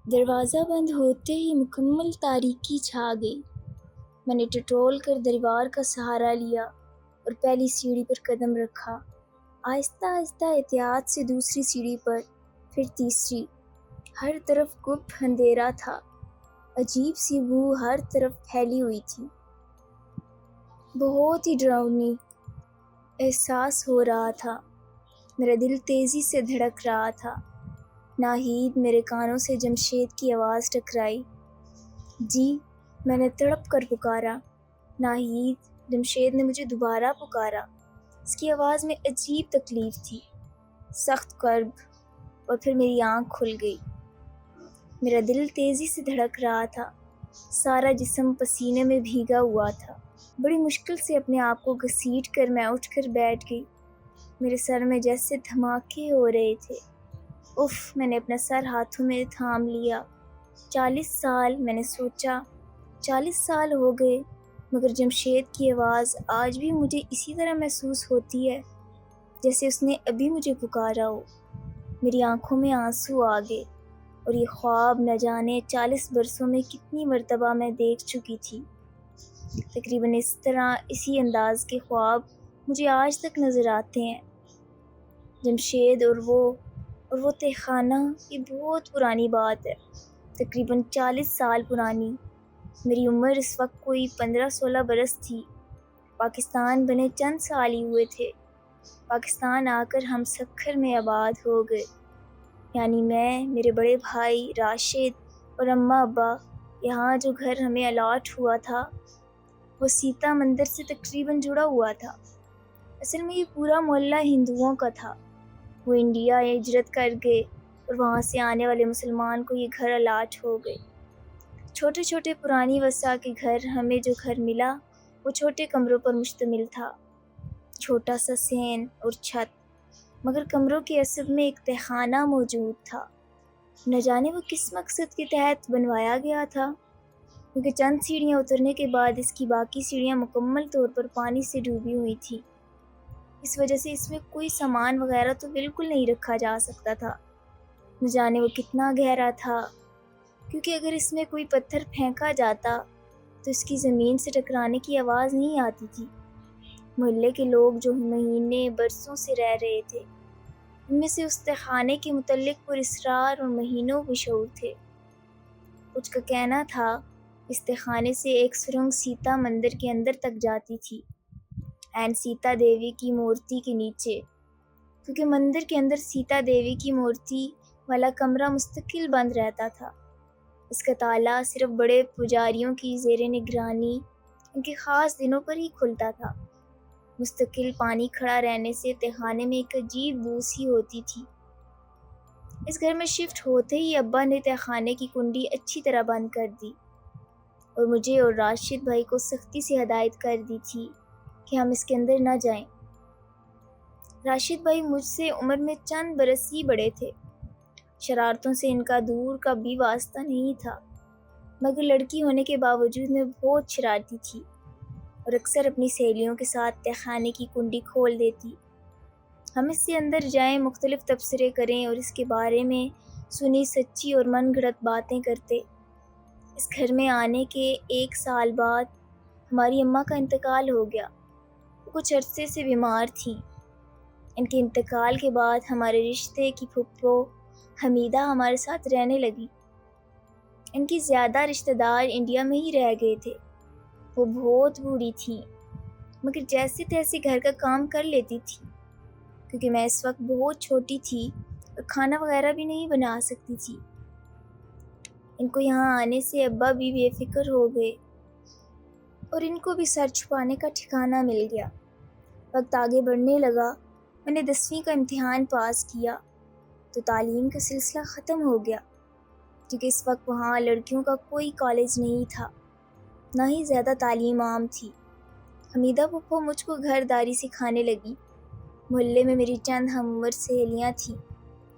دروازہ بند ہوتے ہی مکمل تاریکی چھا گئی۔ میں نے ٹٹول کر دیوار کا سہارا لیا اور پہلی سیڑھی پر قدم رکھا۔ آہستہ آہستہ احتیاط سے دوسری سیڑھی پر، پھر تیسری۔ ہر طرف گپ اندھیرا تھا، عجیب سی بو ہر طرف پھیلی ہوئی تھی۔ بہت ہی ڈراؤنی احساس ہو رہا تھا۔ میرا دل تیزی سے دھڑک رہا تھا۔ ناہید میرے کانوں سے جمشید کی آواز ٹکرائی۔ جی، میں نے تڑپ کر پکارا۔ ناہید! جمشید نے مجھے دوبارہ پکارا۔ اس کی آواز میں عجیب تکلیف تھی، سخت کرب، اور پھر میری آنکھ کھل گئی۔ میرا دل تیزی سے دھڑک رہا تھا، سارا جسم پسینے میں بھیگا ہوا تھا۔ بڑی مشکل سے اپنے آپ کو گھسیٹ کر میں اٹھ کر بیٹھ گئی۔ میرے سر میں جیسے دھماکے ہو رہے تھے۔ اف! میں نے اپنا سر ہاتھوں میں تھام لیا۔ 40 سال، میں نے سوچا، 40 سال ہو گئے، مگر جمشید کی آواز آج بھی مجھے اسی طرح محسوس ہوتی ہے جیسے اس نے ابھی مجھے پکارا ہو۔ میری آنکھوں میں آنسو آ گئے، اور یہ خواب نہ جانے 40 برسوں میں کتنی مرتبہ میں دیکھ چکی تھی۔ تقریباً اس طرح، اسی انداز کے خواب مجھے آج تک نظر آتے ہیں۔ جمشید اور وہ تہ خانہ، یہ بہت پرانی بات ہے، تقریباً 40 سال پرانی۔ میری عمر اس وقت کوئی 15-16 برس تھی۔ پاکستان بنے چند سال ہی ہوئے تھے۔ پاکستان آ کر ہم سکھر میں آباد ہو گئے، یعنی میں، میرے بڑے بھائی راشد اور اماں ابا۔ یہاں جو گھر ہمیں الاٹ ہوا تھا وہ سیتا مندر سے تقریباً جڑا ہوا تھا۔ اصل میں یہ پورا محلہ ہندوؤں کا تھا۔ وہ انڈیا ہجرت کر گئے اور وہاں سے آنے والے مسلمان کو یہ گھر الاٹ ہو گئے۔ چھوٹے چھوٹے پرانی وسا کے گھر، ہمیں جو گھر ملا وہ چھوٹے کمروں پر مشتمل تھا، چھوٹا سا سین اور چھت، مگر کمروں کے عصب میں ایک تہ خانہ موجود تھا۔ نہ جانے وہ کس مقصد کے تحت بنوایا گیا تھا، کیونکہ چند سیڑھیاں اترنے کے بعد اس کی باقی سیڑھیاں مکمل طور پر پانی سے ڈوبی ہوئی تھیں۔ اس وجہ سے اس میں کوئی سامان وغیرہ تو بالکل نہیں رکھا جا سکتا تھا۔ نہ جانے وہ کتنا گہرا تھا، کیونکہ اگر اس میں کوئی پتھر پھینکا جاتا تو اس کی زمین سے ٹکرانے کی آواز نہیں آتی تھی۔ محلے کے لوگ جو مہینے برسوں سے رہ رہے تھے، ان میں سے اس تہ خانے کے متعلق پر اسرار اور مہینوں بشعور تھے۔ کچھ کا کہنا تھا اس تہ خانے سے ایک سرنگ سیتا مندر کے اندر تک جاتی تھی، این سیتا دیوی کی مورتی کے نیچے، کیونکہ مندر کے اندر سیتا دیوی کی مورتی والا کمرہ مستقل بند رہتا تھا۔ اس کا تالا صرف بڑے پجاریوں کی زیر نگرانی ان کے خاص دنوں پر ہی کھلتا تھا۔ مستقل پانی کھڑا رہنے سے تہ خانے میں ایک عجیب بو سی ہوتی تھی۔ اس گھر میں شفٹ ہوتے ہی ابا نے تہ خانے کی کنڈی اچھی طرح بند کر دی، اور مجھے اور راشد بھائی کو سختی سے ہدایت کر دی تھی کہ ہم اس کے اندر نہ جائیں۔ راشد بھائی مجھ سے عمر میں چند برس ہی بڑے تھے۔ شرارتوں سے ان کا دور کا بھی واسطہ نہیں تھا، مگر لڑکی ہونے کے باوجود میں بہت شرارتی تھی اور اکثر اپنی سہیلیوں کے ساتھ تہ خانے کی کنڈی کھول دیتی۔ ہم اس سے اندر جائیں، مختلف تبصرے کریں اور اس کے بارے میں سنی سچی اور من گھڑت باتیں کرتے۔ اس گھر میں آنے کے 1 سال بعد ہماری اماں کا انتقال ہو گیا۔ وہ کچھ عرصے سے بیمار تھیں۔ ان کے انتقال کے بعد ہمارے رشتے کی پھپھو حمیدہ ہمارے ساتھ رہنے لگی۔ ان کی زیادہ رشتہ دار انڈیا میں ہی رہ گئے تھے۔ وہ بہت بوڑھی تھیں، مگر جیسے تیسے گھر کا کام کر لیتی تھی، کیونکہ میں اس وقت بہت چھوٹی تھی اور کھانا وغیرہ بھی نہیں بنا سکتی تھی۔ ان کو یہاں آنے سے ابا بھی بے فکر ہو گئے اور ان کو بھی سر چھپانے کا ٹھکانہ مل گیا۔ وقت آگے بڑھنے لگا، میں نے 10ویں کا امتحان پاس کیا تو تعلیم کا سلسلہ ختم ہو گیا، کیونکہ اس وقت وہاں لڑکیوں کا کوئی کالج نہیں تھا، نہ ہی زیادہ تعلیم عام تھی۔ حمیدہ پھپھو مجھ کو گھر داری سکھانے لگی۔ محلے میں میری چند ہم عمر سہیلیاں تھیں،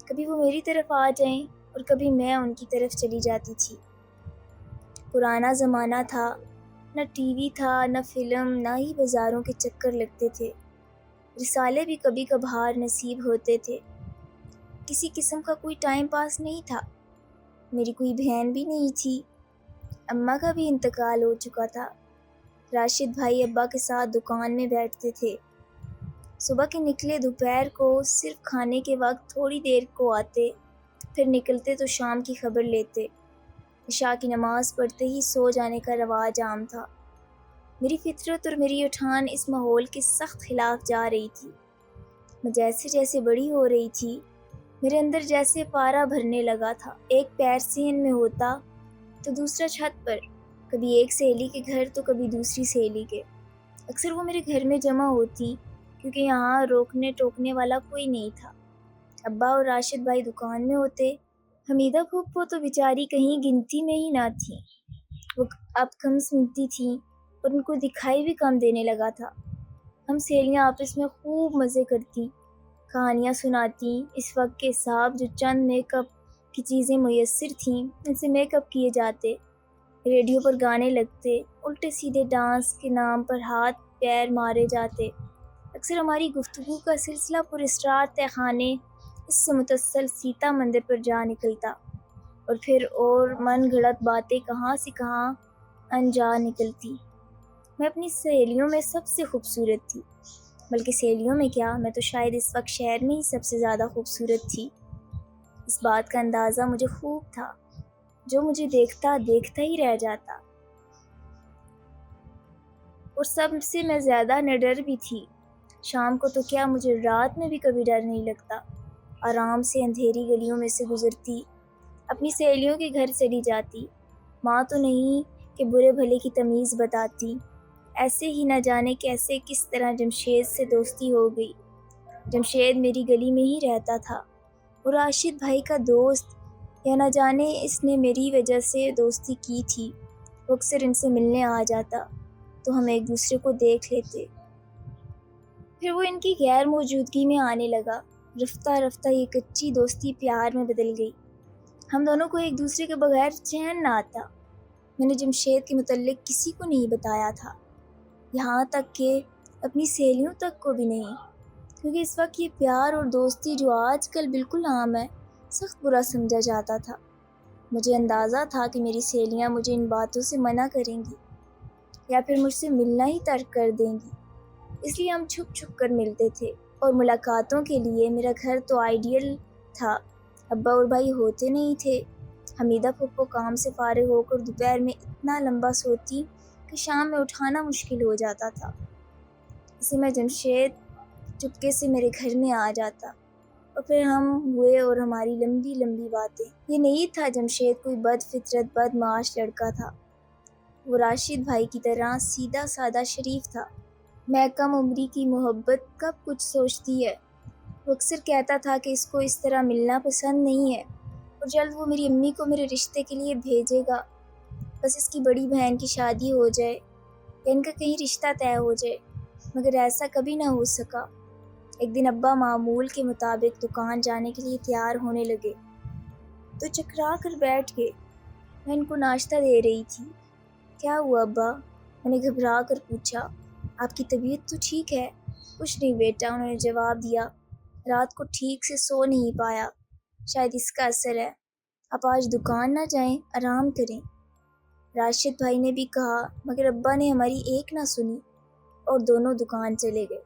کبھی وہ میری طرف آ جائیں اور کبھی میں ان کی طرف چلی جاتی تھی۔ پرانا زمانہ تھا، نہ ٹی وی تھا، نہ فلم، نہ ہی بازاروں کے چکر لگتے تھے۔ رسالے بھی کبھی کبھار نصیب ہوتے تھے۔ کسی قسم کا کوئی ٹائم پاس نہیں تھا۔ میری کوئی بہن بھی نہیں تھی، اماں کا بھی انتقال ہو چکا تھا۔ راشد بھائی ابا کے ساتھ دکان میں بیٹھتے تھے، صبح کے نکلے دوپہر کو صرف کھانے کے وقت تھوڑی دیر کو آتے، پھر نکلتے تو شام کی خبر لیتے۔ عشاء کی نماز پڑھتے ہی سو جانے کا رواج عام تھا۔ میری فطرت اور میری اٹھان اس ماحول کے سخت خلاف جا رہی تھی۔ میں جیسے جیسے بڑی ہو رہی تھی، میرے اندر جیسے پارا بھرنے لگا تھا۔ ایک پیر صحن میں ہوتا تو دوسرا چھت پر، کبھی ایک سہیلی کے گھر تو کبھی دوسری سہیلی کے۔ اکثر وہ میرے گھر میں جمع ہوتی کیونکہ یہاں روکنے ٹوکنے والا کوئی نہیں تھا۔ ابا اور راشد بھائی دکان میں ہوتے، حمیدہ پھوپھو تو بیچاری کہیں گنتی میں ہی نہ تھیں، وہ اب کم سنتی تھیں اور ان کو دکھائی بھی کم دینے لگا تھا۔ ہم سہیلیاں آپس میں خوب مزے کرتی، کہانیاں سناتی۔ اس وقت کے حساب جو چند میک اپ کی چیزیں میسر تھیں ان سے میک اپ کیے جاتے، ریڈیو پر گانے لگتے، الٹے سیدھے ڈانس کے نام پر ہاتھ پیر مارے جاتے۔ اکثر ہماری گفتگو کا سلسلہ پر اسرار تہ خانے اس سے متصل سیتا مندر پر جا نکلتا، اور پھر اور من گھڑت باتیں کہاں سے کہاں انجا نکلتی۔ میں اپنی سہیلیوں میں سب سے خوبصورت تھی، بلکہ سہیلیوں میں کیا، میں تو شاید اس وقت شہر میں ہی سب سے زیادہ خوبصورت تھی۔ اس بات کا اندازہ مجھے خوب تھا، جو مجھے دیکھتا دیکھتا ہی رہ جاتا، اور سب سے میں زیادہ نڈر بھی تھی۔ شام کو تو کیا، مجھے رات میں بھی کبھی ڈر نہیں لگتا۔ آرام سے اندھیری گلیوں میں سے گزرتی، اپنی سہیلیوں کے گھر چلی جاتی۔ ماں تو نہیں کہ برے بھلے کی تمیز بتاتی۔ ایسے ہی نہ جانے کیسے کس طرح جمشید سے دوستی ہو گئی۔ جمشید میری گلی میں ہی رہتا تھا، اور راشد بھائی کا دوست، یا نہ جانے اس نے میری وجہ سے دوستی کی تھی۔ وہ اکثر ان سے ملنے آ جاتا تو ہم ایک دوسرے کو دیکھ لیتے، پھر وہ ان کی غیر موجودگی میں آنے لگا۔ رفتہ رفتہ یہ کچی دوستی پیار میں بدل گئی۔ ہم دونوں کو ایک دوسرے کے بغیر چین نہ آتا۔ میں نے جمشید کے متعلق کسی کو نہیں بتایا تھا، یہاں تک کہ اپنی سہیلیوں تک کو بھی نہیں، کیونکہ اس وقت یہ پیار اور دوستی جو آج کل بالکل عام ہے، سخت برا سمجھا جاتا تھا۔ مجھے اندازہ تھا کہ میری سہیلیاں مجھے ان باتوں سے منع کریں گی، یا پھر مجھ سے ملنا ہی ترک کر دیں گی، اس لیے ہم چھپ چھپ کر ملتے تھے۔ اور ملاقاتوں کے لیے میرا گھر تو آئیڈیل تھا۔ ابا اور بھائی ہوتے نہیں تھے۔ حمیدہ پھپھو کام سے فارغ ہو کر دوپہر میں اتنا لمبا سوتی کہ شام میں اٹھانا مشکل ہو جاتا تھا۔ اسے میں جمشید چپکے سے میرے گھر میں آ جاتا، اور پھر ہم ہوئے اور ہماری لمبی لمبی باتیں۔ یہ نہیں تھا جمشید کوئی بد فطرت بد معاش لڑکا تھا، وہ راشد بھائی کی طرح سیدھا سادہ شریف تھا۔ میں کم عمری کی محبت کب کچھ سوچتی ہے، وہ اکثر کہتا تھا کہ اس کو اس طرح ملنا پسند نہیں ہے، اور جلد وہ میری امی کو میرے رشتے کے لیے بھیجے گا، بس اس کی بڑی بہن کی شادی ہو جائے یا ان کا کہیں رشتہ طے ہو جائے، مگر ایسا کبھی نہ ہو سکا۔ ایک دن ابا معمول کے مطابق دکان جانے کے لیے تیار ہونے لگے تو چکرا کر بیٹھ گئے۔ میں ان کو ناشتہ دے رہی تھی۔ کیا ہوا ابا؟ میں نے گھبرا کر پوچھا۔ آپ کی طبیعت تو ٹھیک ہے؟ کچھ نہیں بیٹا، انہوں نے جواب دیا، رات کو ٹھیک سے سو نہیں پایا، شاید اس کا اثر ہے۔ آپ آج دکان نہ جائیں، آرام کریں، راشد بھائی نے بھی کہا، مگر ابا نے ہماری ایک نہ سنی اور دونوں دکان چلے گئے۔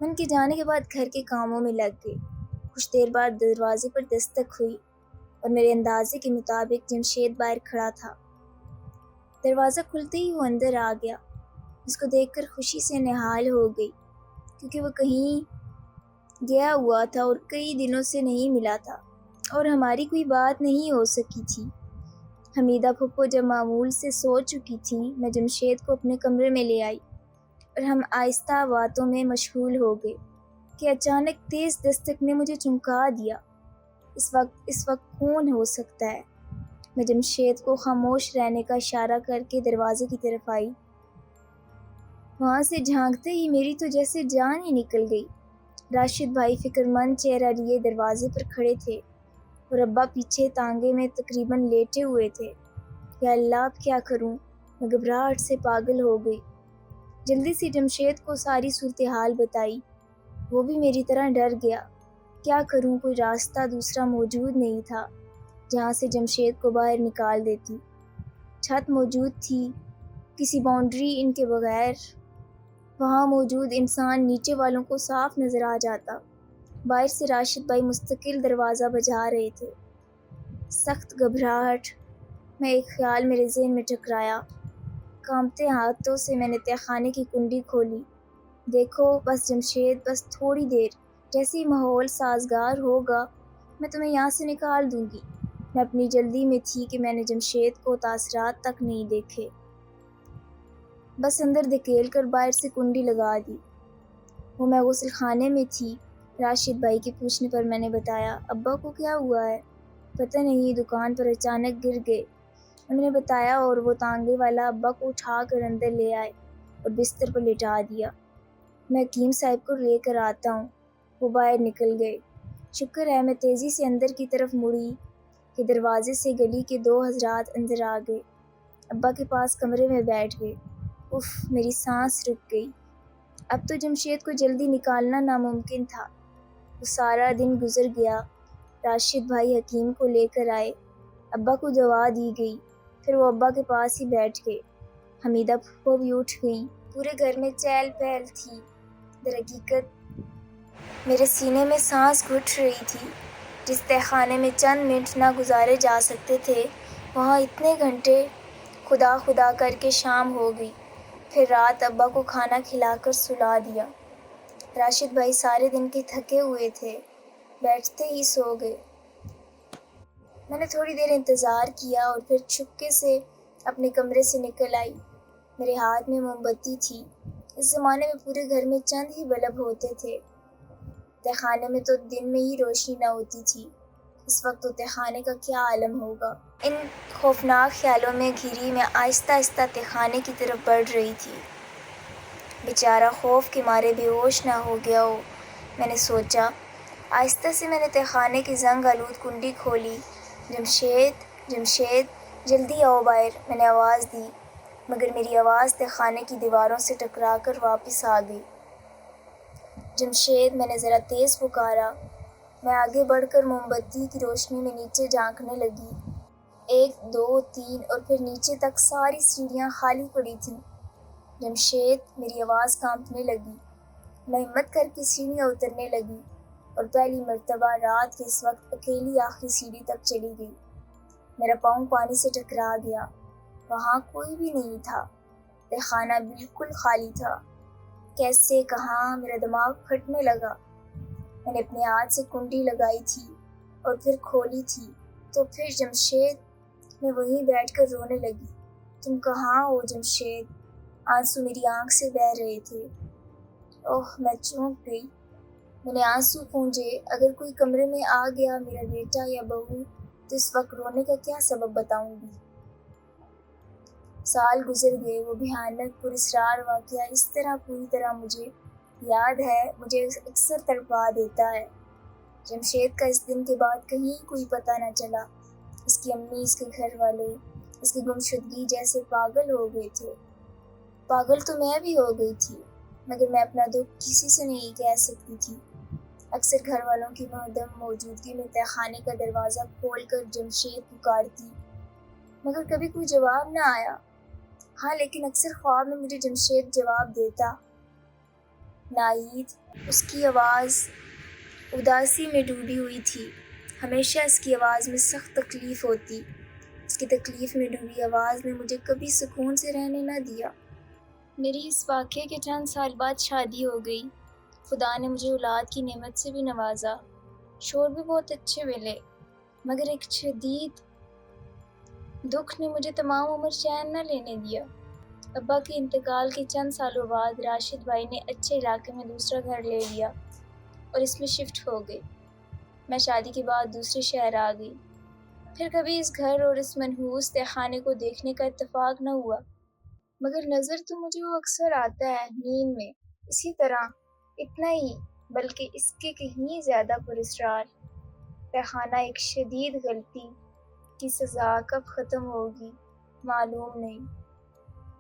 میں ان کے جانے کے بعد گھر کے کاموں میں لگ گئی۔ کچھ دیر بعد دروازے پر دستک ہوئی، اور میرے اندازے کے مطابق جمشید باہر کھڑا تھا۔ دروازہ کھلتے ہی وہ اندر آ گیا۔ اس کو دیکھ کر خوشی سے نہال ہو گئی، کیونکہ وہ کہیں گیا ہوا تھا اور کئی دنوں سے نہیں ملا تھا، اور ہماری کوئی بات نہیں ہو سکی تھی۔ حمیدہ پھپھو جب معمول سے سو چکی تھیں، میں جمشید کو اپنے کمرے میں لے آئی، اور ہم آہستہ باتوں میں مشغول ہو گئے کہ اچانک تیز دستک نے مجھے چمکا دیا۔ اس وقت کون ہو سکتا ہے؟ میں جمشید کو خاموش رہنے کا اشارہ کر کے دروازے کی طرف آئی۔ وہاں سے جھانکتے ہی میری تو جیسے جان ہی نکل گئی۔ راشد بھائی فکر مند چہرہ لیے دروازے پر کھڑے تھے، اور ابا پیچھے تانگے میں تقریباً لیٹے ہوئے تھے۔ یا اللہ، اب کیا کروں؟ میں گھبراہٹ سے پاگل ہو گئی۔ جلدی سے جمشید کو ساری صورتحال بتائی، وہ بھی میری طرح ڈر گیا۔ کیا کروں؟ کوئی راستہ دوسرا موجود نہیں تھا۔ جہاں سے جمشید کو باہر نکال دیتی۔ چھت موجود تھی، کسی باؤنڈری ان کے بغیر۔ وہاں موجود انسان نیچے والوں کو صاف نظر آ جاتا۔ باہر سے راشد بھائی مستقل دروازہ بجا رہے تھے۔ سخت گھبراہٹ میں ایک خیال میرے ذہن میں ٹکرایا۔ کانپتے ہاتھوں سے میں نے تہہ خانے کی کنڈی کھولی۔ دیکھو بس جمشید، بس تھوڑی دیر، جیسے ہی ماحول سازگار ہوگا میں تمہیں یہاں سے نکال دوں گی۔ میں اپنی جلدی میں تھی کہ میں نے جمشید کو تاثرات تک نہیں دیکھے، بس اندر دھکیل کر باہر سے کنڈی لگا دی۔ وہ میں غسل خانے میں تھی۔ راشد بھائی کے پوچھنے پر میں نے بتایا، ابا کو کیا ہوا ہے؟ پتہ نہیں، دکان پر اچانک گر گئے، انہوں نے بتایا، اور وہ تانگے والا ابا کو اٹھا کر اندر لے آئے اور بستر پر لٹا دیا۔ میں حکیم صاحب کو لے کر آتا ہوں۔ وہ باہر نکل گئے۔ شکر ہے میں تیزی سے اندر کی طرف مڑی کہ دروازے سے گلی کے دو حضرات اندر آ گئے۔ ابا کے پاس کمرے میں بیٹھ گئے۔ اف، میری سانس رک گئی۔ اب تو جمشید کو جلدی نکالنا ناممکن تھا۔ وہ سارا دن گزر گیا۔ راشد بھائی حکیم کو لے کر آئے، ابا کو دوا دی گئی، پھر وہ ابا کے پاس ہی بیٹھ گئے۔ حمیدہ پھوپھو بھی اٹھ گئیں۔ پورے گھر میں چہل پہل تھی۔ در حقیقت میرے سینے میں سانس گھٹ رہی تھی۔ جس تہہ خانے میں چند منٹ نہ گزارے جا سکتے تھے، وہاں اتنے گھنٹے خدا خدا کر کے شام ہو گئی۔ پھر رات ابا کو کھانا کھلا کر سلا دیا۔ راشد بھائی سارے دن کے تھکے ہوئے تھے، بیٹھتے ہی سو گئے۔ میں نے تھوڑی دیر انتظار کیا اور پھر چھپکے سے اپنے کمرے سے نکل آئی۔ میرے ہاتھ میں موم بتی تھی۔ اس زمانے میں پورے گھر میں چند ہی بلب ہوتے تھے۔ تہہ خانے میں تو دن میں ہی روشنی نہ ہوتی تھی۔ اس وقت تو تہہ خانے کا کیا عالم ہوگا۔ ان خوفناک خیالوں میں گھری میں آہستہ آہستہ تہہ خانے کی طرف بڑھ رہی تھی۔ بیچارہ خوف کے مارے بے ہوش نہ ہو گیا ہو، میں نے سوچا۔ آہستہ سے میں نے تہہ خانے کی زنگ آلود کنڈی کھولی۔ جمشید، جمشید، جلدی آؤ باہر، میں نے آواز دی، مگر میری آواز تہہ خانے کی دیواروں سے ٹکرا کر واپس آ گئی۔ جمشید، میں نے ذرا تیز پکارا۔ میں آگے بڑھ کر موم بتی کی روشنی میں نیچے جھانکنے لگی۔ 1 2 3 اور پھر نیچے تک ساری سیڑھیاں خالی پڑی تھیں۔ جمشید، میری آواز کانپنے لگی۔ میں ہمت کر کے سیڑھیاں اترنے لگی اور پہلی مرتبہ رات کے اس وقت اکیلی آخری سیڑھی تک چلی گئی۔ میرا پاؤں پانی سے ٹکرا گیا۔ وہاں کوئی بھی نہیں تھا۔ تہہ خانہ بالکل خالی تھا۔ کیسے، کہاں؟ میرا دماغ پھٹنے لگا۔ میں نے اپنے ہاتھ سے کنڈی لگائی تھی اور پھر کھولی تھی تو پھر جمشید، میں وہیں بیٹھ کر رونے لگی۔ تم کہاں ہو جمشید؟ آنسو میری آنکھ سے بہہ رہے تھے۔ اوہ، میں چونک گئی۔ میں نے آنسو پونجے۔ اگر کوئی کمرے میں آ گیا، میرا بیٹا یا بہو، تو اس وقت رونے کا کیا سبب بتاؤں گی؟ سال گزر گئے۔ وہ بھیانک پراسرار واقعہ اس طرح پوری طرح مجھے یاد ہے، مجھے اکثر تڑپا دیتا ہے۔ جمشید کا اس دن کے بعد کہیں کوئی پتہ نہ چلا۔ اس کی امی، اس کے گھر والے اس کی گمشدگی جیسے پاگل ہو گئے تھے۔ پاگل تو میں بھی ہو گئی تھی، مگر میں اپنا دکھ کسی سے نہیں کہہ سکتی تھی۔ اکثر گھر والوں کی معدم موجودگی میں تہہ خانے کا دروازہ کھول کر جمشید پکارتی، مگر کبھی کوئی جواب نہ آیا۔ ہاں، لیکن اکثر خواب میں مجھے جمشید جواب دیتا۔ ناہید، اس کی آواز اداسی میں ڈوبی ہوئی تھی۔ ہمیشہ اس کی آواز میں سخت تکلیف ہوتی۔ اس کی تکلیف میں ڈوبی آواز نے مجھے کبھی سکون سے رہنے نہ دیا۔ میری اس واقعے کے چند سال بعد شادی ہو گئی۔ خدا نے مجھے اولاد کی نعمت سے بھی نوازا۔ شوہر بھی بہت اچھے ملے، مگر ایک شدید دکھ نے مجھے تمام عمر چین نہ لینے دیا۔ ابا کے انتقال کے چند سالوں بعد راشد بھائی نے اچھے علاقے میں دوسرا گھر لے لیا اور اس میں شفٹ ہو گئے۔ میں شادی کے بعد دوسرے شہر آ گئی۔ پھر کبھی اس گھر اور اس منحوس تہہ خانے کو دیکھنے کا اتفاق نہ ہوا، مگر نظر تو مجھے وہ اکثر آتا ہے، نیند میں، اسی طرح، اتنا ہی، بلکہ اس کے کہیں زیادہ پراسرار۔ تہہ خانہ ایک شدید غلطی کی سزا کب ختم ہوگی معلوم نہیں۔